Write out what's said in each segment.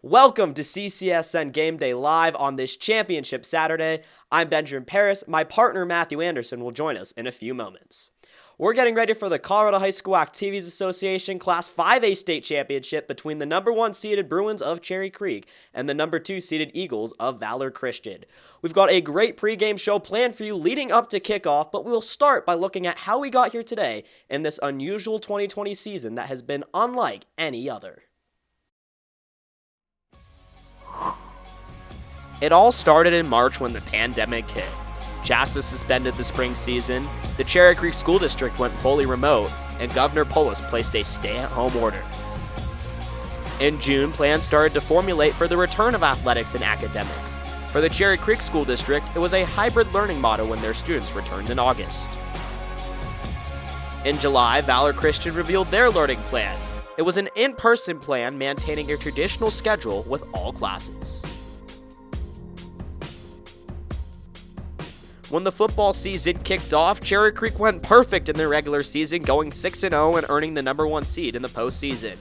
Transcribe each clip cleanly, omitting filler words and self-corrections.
Welcome to CCSN Game Day Live on this championship Saturday. I'm Benjamin Parris. My partner Matthew Anderson will join us in a few moments. We're getting ready for the Colorado High School Activities Association Class 5A State Championship between the number 1 seeded Bruins of Cherry Creek and the number 2 seeded Eagles of Valor Christian. We've got a great pregame show planned for you leading up to kickoff, but we'll start by looking at how we got here today in this unusual 2020 season that has been unlike any other. It all started in March when the pandemic hit. CHSAA suspended the spring season, the Cherry Creek School District went fully remote, and Governor Polis placed a stay-at-home order. In June, plans started to formulate for the return of athletics and academics. For the Cherry Creek School District, it was a hybrid learning model when their students returned in August. In July, Valor Christian revealed their learning plan. It was an in-person plan maintaining a traditional schedule with all classes. When the football season kicked off, Cherry Creek went perfect in their regular season, going 6-0 and earning the number 1 seed in the postseason.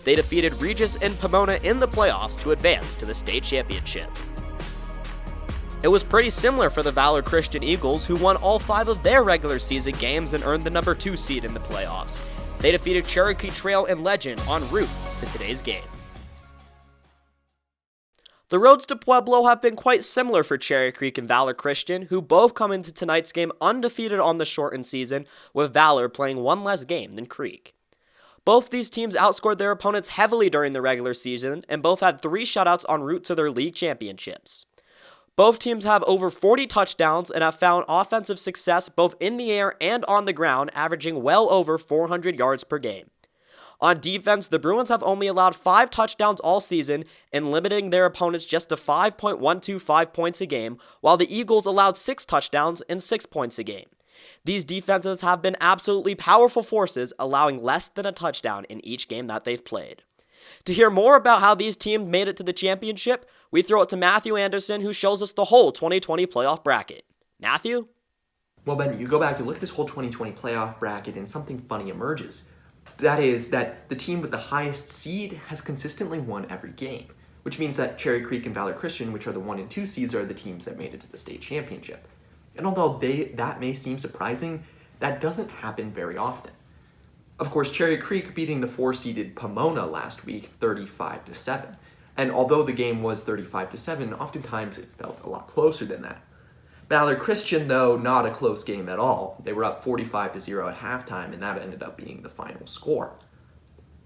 They defeated Regis and Pomona in the playoffs to advance to the state championship. It was pretty similar for the Valor Christian Eagles, who won all 5 of their regular season games and earned the number 2 seed in the playoffs. They defeated Cherry Creek Trail and Legend en route to today's game. The roads to Pueblo have been quite similar for Cherry Creek and Valor Christian, who both come into tonight's game undefeated on the shortened season, with Valor playing one less game than Creek. Both these teams outscored their opponents heavily during the regular season, and both had 3 shutouts en route to their league championships. Both teams have over 40 touchdowns and have found offensive success both in the air and on the ground, averaging well over 400 yards per game. On defense, the Bruins have only allowed 5 touchdowns all season and limiting their opponents just to 5.125 points a game, while the Eagles allowed 6 touchdowns and 6 points a game. These defenses have been absolutely powerful forces, allowing less than a touchdown in each game that they've played. To hear more about how these teams made it to the championship, we throw it to Matthew Anderson, who shows us the whole 2020 playoff bracket. Matthew? Well, Ben, you go back and look at this whole 2020 playoff bracket and something funny emerges. That is that the team with the highest seed has consistently won every game, which means that Cherry Creek and Valor Christian, which are the 1 and 2 seeds, are the teams that made it to the state championship. And although that may seem surprising, that doesn't happen very often. Of course, Cherry Creek beating the 4-seeded Pomona last week 35-7. And although the game was 35-7, oftentimes it felt a lot closer than that. Valor Christian, though, not a close game at all. They were up 45-0 at halftime, and that ended up being the final score.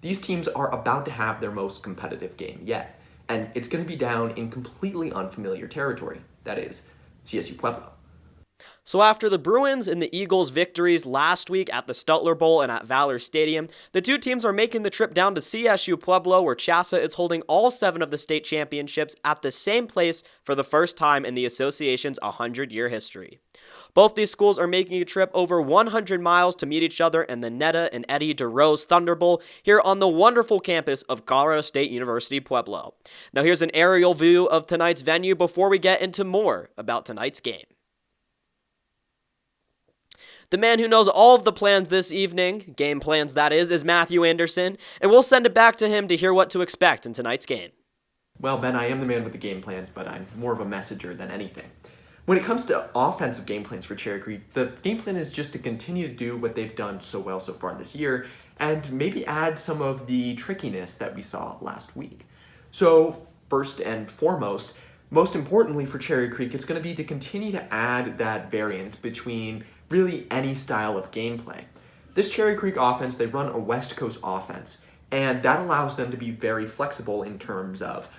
These teams are about to have their most competitive game yet, and it's going to be down in completely unfamiliar territory, that is, CSU-Pueblo. So after the Bruins and the Eagles' victories last week at the Stutler Bowl and at Valor Stadium, the two teams are making the trip down to CSU-Pueblo, where CHSAA is holding all 7 of the state championships at the same place for the first time in the association's 100-year history. Both these schools are making a trip over 100 miles to meet each other in the Netta and Eddie DeRose Thunder Bowl here on the wonderful campus of Colorado State University Pueblo. Now here's an aerial view of tonight's venue before we get into more about tonight's game. The man who knows all of the plans this evening, game plans that is Matthew Anderson, and we'll send it back to him to hear what to expect in tonight's game. Well, Ben, I am the man with the game plans, but I'm more of a messenger than anything. When it comes to offensive game plans for Cherry Creek, the game plan is just to continue to do what they've done so well so far this year, and maybe add some of the trickiness that we saw last week. So, first and foremost, most importantly for Cherry Creek, it's going to be to continue to add that variance between really any style of gameplay. This Cherry Creek offense, they run a West Coast offense, and that allows them to be very flexible in terms of,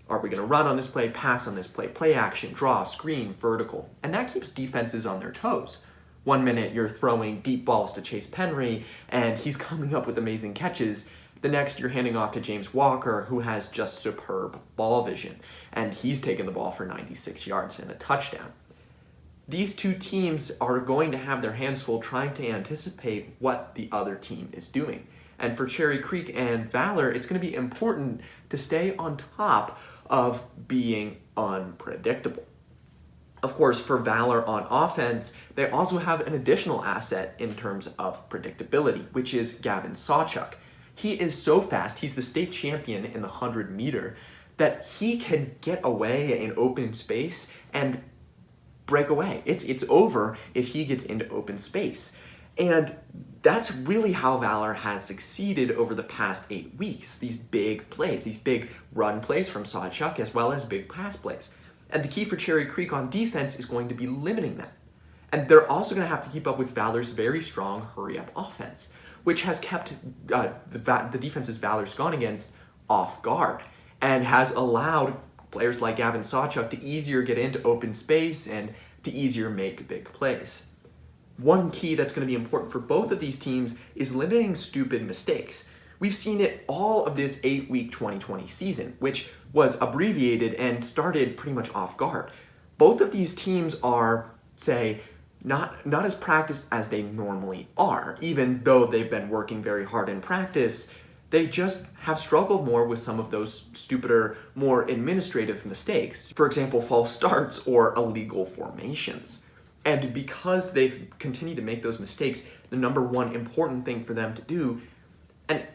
are we going to run on this play, pass on this play action, draw, screen, vertical, and that keeps defenses on their toes. One minute you're throwing deep balls to Chase Penry, and he's coming up with amazing catches. The next you're handing off to James Walker, who has just superb ball vision, and he's taken the ball for 96 yards and a touchdown. These two teams are going to have their hands full trying to anticipate what the other team is doing. And for Cherry Creek and Valor, it's going to be important to stay on top of being unpredictable. Of course, for Valor on offense, they also have an additional asset in terms of predictability, which is Gavin Sawchuk. He is so fast, he's the state champion in the 100-meter, that he can get away in open space and break away. It's over if he gets into open space. And that's really how Valor has succeeded over the past 8 weeks. These big plays, these big run plays from Sawchuk, as well as big pass plays. And the key for Cherry Creek on defense is going to be limiting that. And they're also going to have to keep up with Valor's very strong hurry-up offense, which has kept the defenses Valor's gone against off guard and has allowed players like Gavin Sawchuk to easier get into open space and to easier make big plays. One key that's going to be important for both of these teams is limiting stupid mistakes. We've seen it all of this 8-week 2020 season, which was abbreviated and started pretty much off guard. Both of these teams are, say, not as practiced as they normally are. Even though they've been working very hard in practice, they just have struggled more with some of those stupider, more administrative mistakes. For example, false starts or illegal formations. And because they've continued to make those mistakes, the number one important thing for them to do, and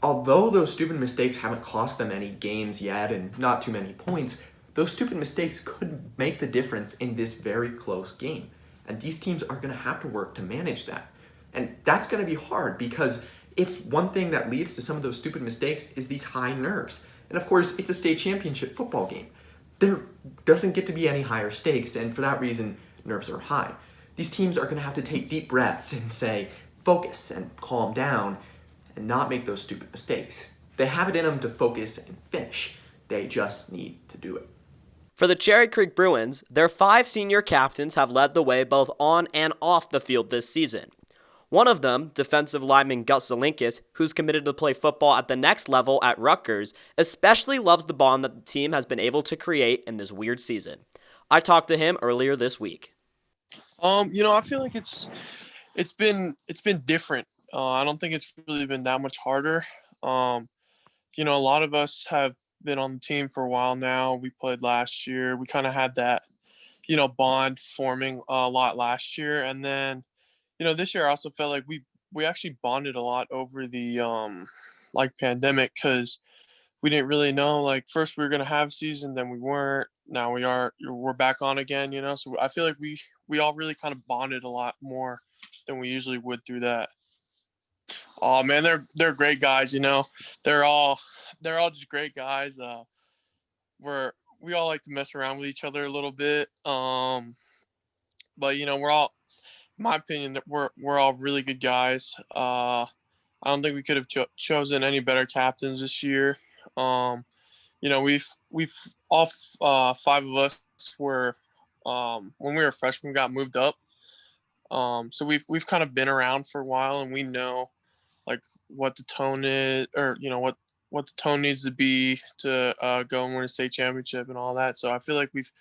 although those stupid mistakes haven't cost them any games yet and not too many points, those stupid mistakes could make the difference in this very close game. And these teams are going to have to work to manage that. And that's going to be hard because it's one thing that leads to some of those stupid mistakes is these high nerves. And of course, it's a state championship football game. There doesn't get to be any higher stakes, and for that reason, nerves are high. These teams are going to have to take deep breaths and say, focus and calm down and not make those stupid mistakes. They have it in them to focus and finish. They just need to do it. For the Cherry Creek Bruins, their 5 senior captains have led the way both on and off the field this season. One of them, defensive lineman Gus Zelinkis, who's committed to play football at the next level at Rutgers, especially loves the bond that the team has been able to create in this weird season. I talked to him earlier this week. I feel like it's been different. I don't think it's really been that much harder. A lot of us have been on the team for a while now. We played last year. We kind of had that, bond forming a lot last year. And then, this year I also felt like we actually bonded a lot over the pandemic because we didn't really know, like, first we were going to have a season, then we weren't. Now we're back on again, So I feel like we all really kind of bonded a lot more than we usually would through that. Oh man, they're great guys, They're all just great guys. We all like to mess around with each other a little bit. But we're all, in my opinion, that we're all really good guys. I don't think we could have chosen any better captains this year. We've all 5 of us were when we were freshmen got moved up. So we've kind of been around for a while, and we know like what the tone is, or what the tone needs to be to go and win a state championship and all that. So I feel like we've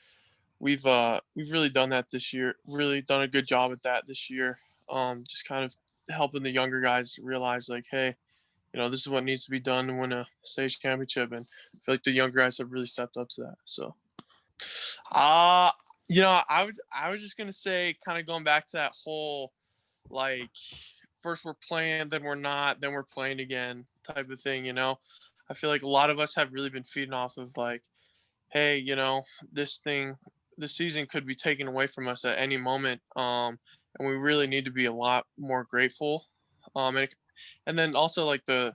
really done that this year. Really done a good job at that this year. Just kind of helping the younger guys realize, like, hey, this is what needs to be done to win a state championship. And I feel like the younger guys have really stepped up to that. So, I was just gonna say, kind of going back to that whole, like, first we're playing, then we're not, then we're playing again type of thing. I feel like a lot of us have really been feeding off of, like, hey, this season could be taken away from us at any moment. And we really need to be a lot more grateful. And then also, like, the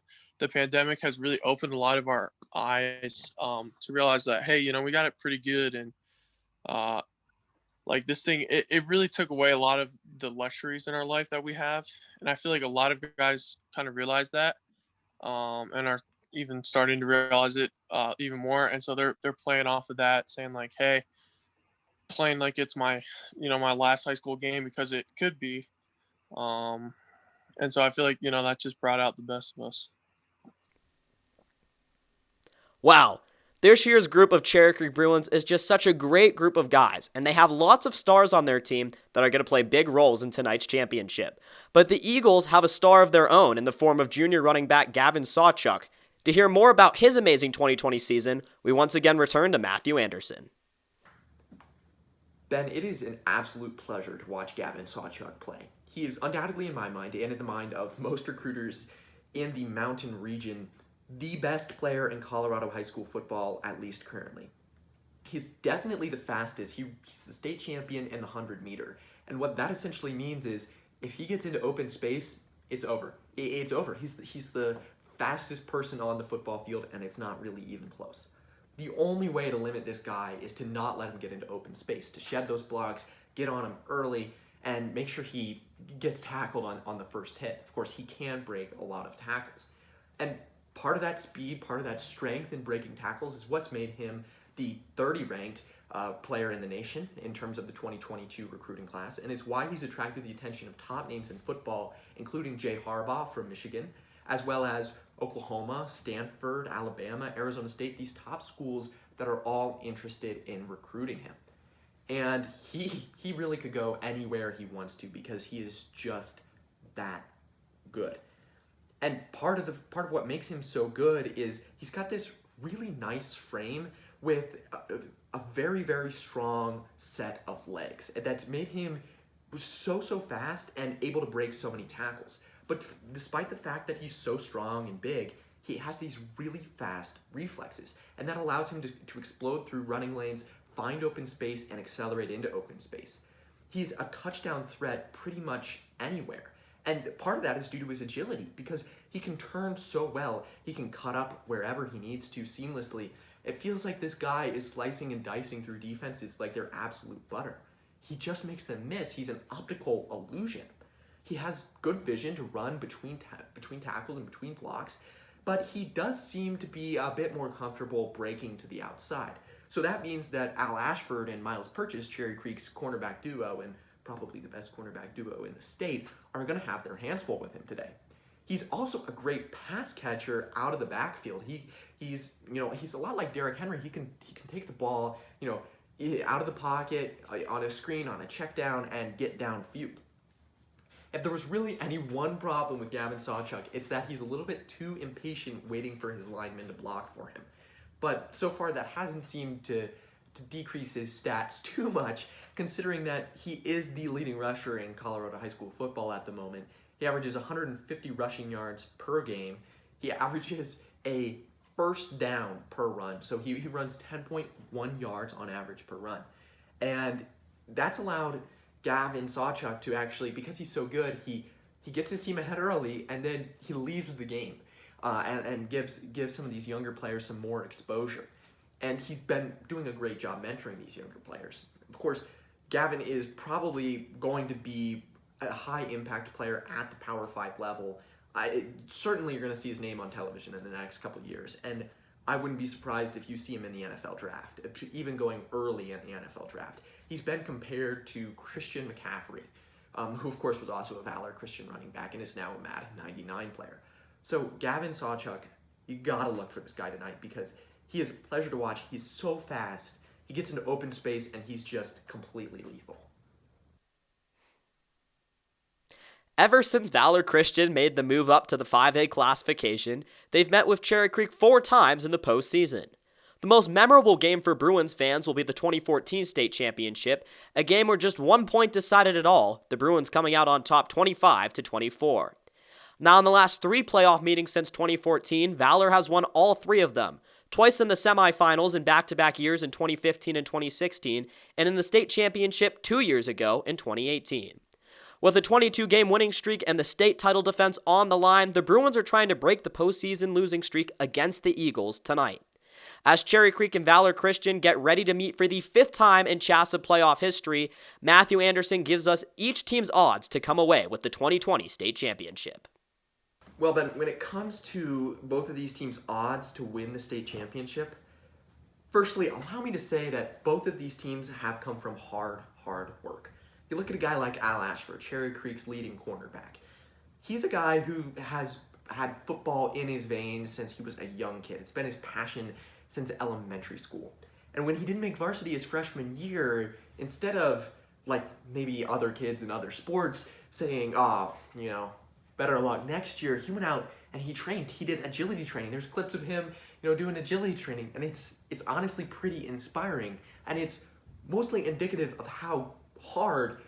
pandemic has really opened a lot of our eyes to realize that, hey, we got it pretty good. And like, this thing, it really took away a lot of the luxuries in our life that we have. And I feel like a lot of guys kind of realize that and are even starting to realize it even more. And so they're playing off of that, saying, like, hey, playing like it's my last high school game, because it could be. And so I feel like, that just brought out the best of us. Wow. This year's group of Cherry Creek Bruins is just such a great group of guys, and they have lots of stars on their team that are going to play big roles in tonight's championship. But the Eagles have a star of their own in the form of junior running back Gavin Sawchuk. To hear more about his amazing 2020 season, we once again return to Matthew Anderson. Ben, it is an absolute pleasure to watch Gavin Sawchuk play. He is undoubtedly, in my mind, and in the mind of most recruiters in the mountain region, the best player in Colorado high school football, at least currently. He's definitely the fastest. He's the state champion in the 100-meter. And what that essentially means is if he gets into open space, it's over. It's over. He's the fastest person on the football field, and it's not really even close. The only way to limit this guy is to not let him get into open space, to shed those blocks, get on him early, and make sure he gets tackled on the first hit. Of course, he can break a lot of tackles. And part of that speed, part of that strength in breaking tackles is what's made him the 30-ranked player in the nation in terms of the 2022 recruiting class, and it's why he's attracted the attention of top names in football, including Jay Harbaugh from Michigan, as well as Oklahoma, Stanford, Alabama, Arizona State, these top schools that are all interested in recruiting him. And he really could go anywhere he wants to because he is just that good. And part of what makes him so good is he's got this really nice frame with a very, very strong set of legs that's made him so fast and able to break so many tackles. But despite the fact that he's so strong and big, he has these really fast reflexes, and that allows him to explode through running lanes, find open space, and accelerate into open space. He's a touchdown threat pretty much anywhere. And part of that is due to his agility, because he can turn so well. He can cut up wherever he needs to seamlessly. It feels like this guy is slicing and dicing through defenses like they're absolute butter. He just makes them miss. He's an optical illusion. He has good vision to run between tackles and between blocks, but he does seem to be a bit more comfortable breaking to the outside. So that means that Al Ashford and Miles Purchase, Cherry Creek's cornerback duo, and probably the best cornerback duo in the state, are going to have their hands full with him today. He's also a great pass catcher out of the backfield. He's a lot like Derrick Henry. He can take the ball, out of the pocket, on a screen, on a check down, and get downfield. If there was really any one problem with Gavin Sawchuk, it's that he's a little bit too impatient waiting for his linemen to block for him. But so far that hasn't seemed to decrease his stats too much, considering that he is the leading rusher in Colorado high school football at the moment. He averages 150 rushing yards per game. He averages a first down per run, so he runs 10.1 yards on average per run. And that's allowed Gavin Sawchuk to actually, because he's so good, he gets his team ahead early, and then he leaves the game and gives some of these younger players some more exposure. And he's been doing a great job mentoring these younger players. Of course, Gavin is probably going to be a high impact player at the Power 5 level. Certainly you're going to see his name on television in the next couple of years, and I wouldn't be surprised if you see him in the NFL draft, even going early in the NFL draft. He's been compared to Christian McCaffrey, who of course was also a Valor Christian running back and is now a Madden 99 player. So Gavin Sawchuk, you gotta look for this guy tonight because he is a pleasure to watch. He's so fast, he gets into open space, and he's just completely lethal. Ever since Valor Christian made the move up to the 5A classification, they've met with Cherry Creek 4 times in the postseason. The most memorable game for Bruins fans will be the 2014 state championship, a game where just 1 point decided it all, the Bruins coming out on top 25-24. Now in the last 3 playoff meetings since 2014, Valor has won all 3 of them, twice in the semifinals in back-to-back years in 2015 and 2016, and in the state championship 2 years ago in 2018. With a 22-game winning streak and the state title defense on the line, the Bruins are trying to break the postseason losing streak against the Eagles tonight. As Cherry Creek and Valor Christian get ready to meet for the 5th time in CHSAA playoff history, Matthew Anderson gives us each team's odds to come away with the 2020 state championship. Well, Ben, when it comes to both of these teams' odds to win the state championship, firstly, allow me to say that both of these teams have come from hard work. You look at a guy like Al Ashford, Cherry Creek's leading cornerback. He's a guy who has had football in his veins since he was a young kid. It's been his passion since elementary school. And when he didn't make varsity his freshman year, instead of, like maybe other kids in other sports, saying, better luck next year, he went out and he trained. He did agility training. There's clips of him, doing agility training, and it's honestly pretty inspiring. And it's mostly indicative of how hard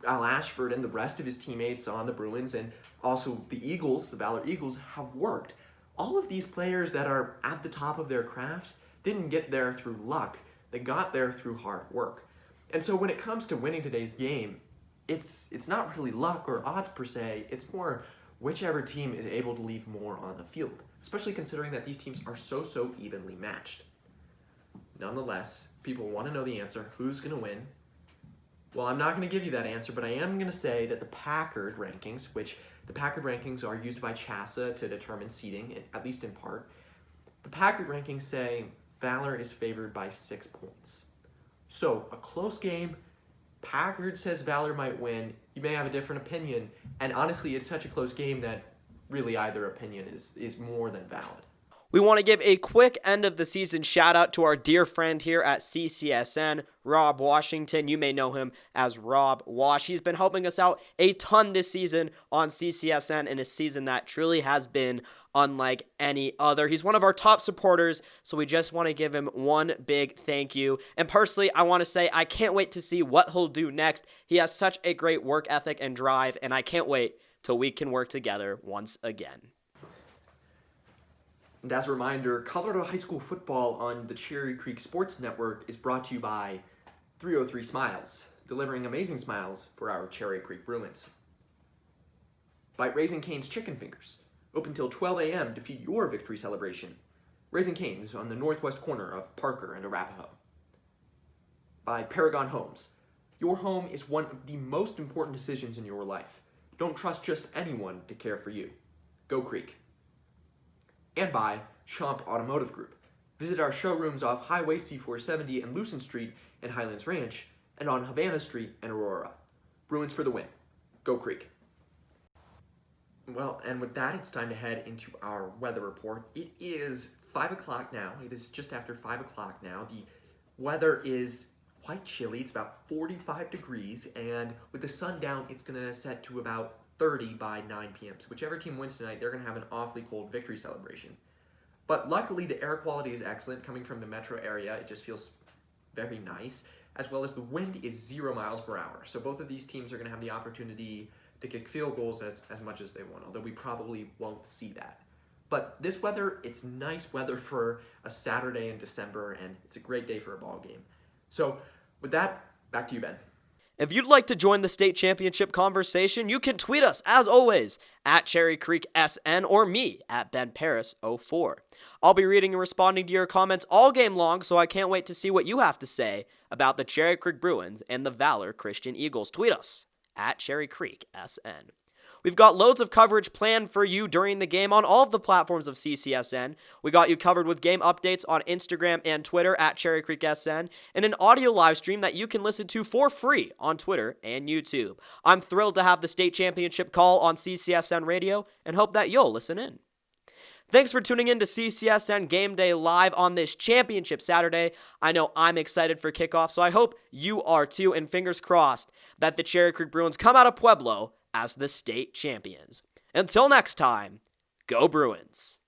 Al Ashford and the rest of his teammates on the Bruins and also the Eagles, the Valor Eagles, have worked all of these players that are at the top of their craft didn't get there through luck. They got there through hard work. And so when it comes to winning today's game, it's not really luck or odds per se. It's more whichever team is able to leave more on the field, especially considering that these teams are so evenly matched. Nonetheless, people want to know the answer. Who's going to win? Well, I'm not going to give you that answer, but I am going to say that the Packard rankings, which the Packard rankings are used by CHSAA to determine seeding, at least in part, the Packard rankings say Valor is favored by 6 points. So, a close game. Packard says Valor might win. You may have a different opinion, and honestly, it's such a close game that really either opinion is more than valid. We want to give a quick end of the season shout out to our dear friend here at CCSN, Rob Washington. You may know him as Rob Wash. He's been helping us out a ton this season on CCSN in a season that truly has been unlike any other. He's one of our top supporters, so we just want to give him one big thank you. And personally, I want to say I can't wait to see what he'll do next. He has such a great work ethic and drive, and I can't wait till we can work together once again. And as a reminder, Colorado High School football on the Cherry Creek Sports Network is brought to you by 303 Smiles, delivering amazing smiles for our Cherry Creek Bruins. By Raising Cane's Chicken Fingers, open till 12 a.m. to feed your victory celebration. Raising Cane's on the northwest corner of Parker and Arapahoe. By Paragon Homes, your home is one of the most important decisions in your life. Don't trust just anyone to care for you. Go Creek. And by Champ Automotive Group. Visit our showrooms off Highway C470 and Lucent Street in Highlands Ranch and on Havana Street in Aurora. Bruins for the win. Go Creek. Well, and with that, it's time to head into our weather report. It is 5 o'clock now. It is just after 5 o'clock now. The weather is quite chilly. It's about 45 degrees, and with the sun down, it's going to set to about 30 by 9 p.m. So whichever team wins tonight, they're going to have an awfully cold victory celebration. But luckily, the air quality is excellent coming from the metro area. It just feels very nice, as well as the wind is 0 miles per hour. So both of these teams are going to have the opportunity to kick field goals as much as they want, although we probably won't see that. But this weather, it's nice weather for a Saturday in December, and it's a great day for a ball game. So with that, back to you, Ben. If you'd like to join the state championship conversation, you can tweet us, as always, at Cherry Creek SN or me at Ben Parris 04. I'll be reading and responding to your comments all game long, so I can't wait to see what you have to say about the Cherry Creek Bruins and the Valor Christian Eagles. Tweet us at Cherry Creek SN. We've got loads of coverage planned for you during the game on all of the platforms of CCSN. We got you covered with game updates on Instagram and Twitter at Cherry Creek SN, and an audio live stream that you can listen to for free on Twitter and YouTube. I'm thrilled to have the state championship call on CCSN Radio and hope that you'll listen in. Thanks for tuning in to CCSN Game Day Live on this championship Saturday. I know I'm excited for kickoff, so I hope you are too, and fingers crossed that the Cherry Creek Bruins come out of Pueblo as the state champions. Until next time, go Bruins.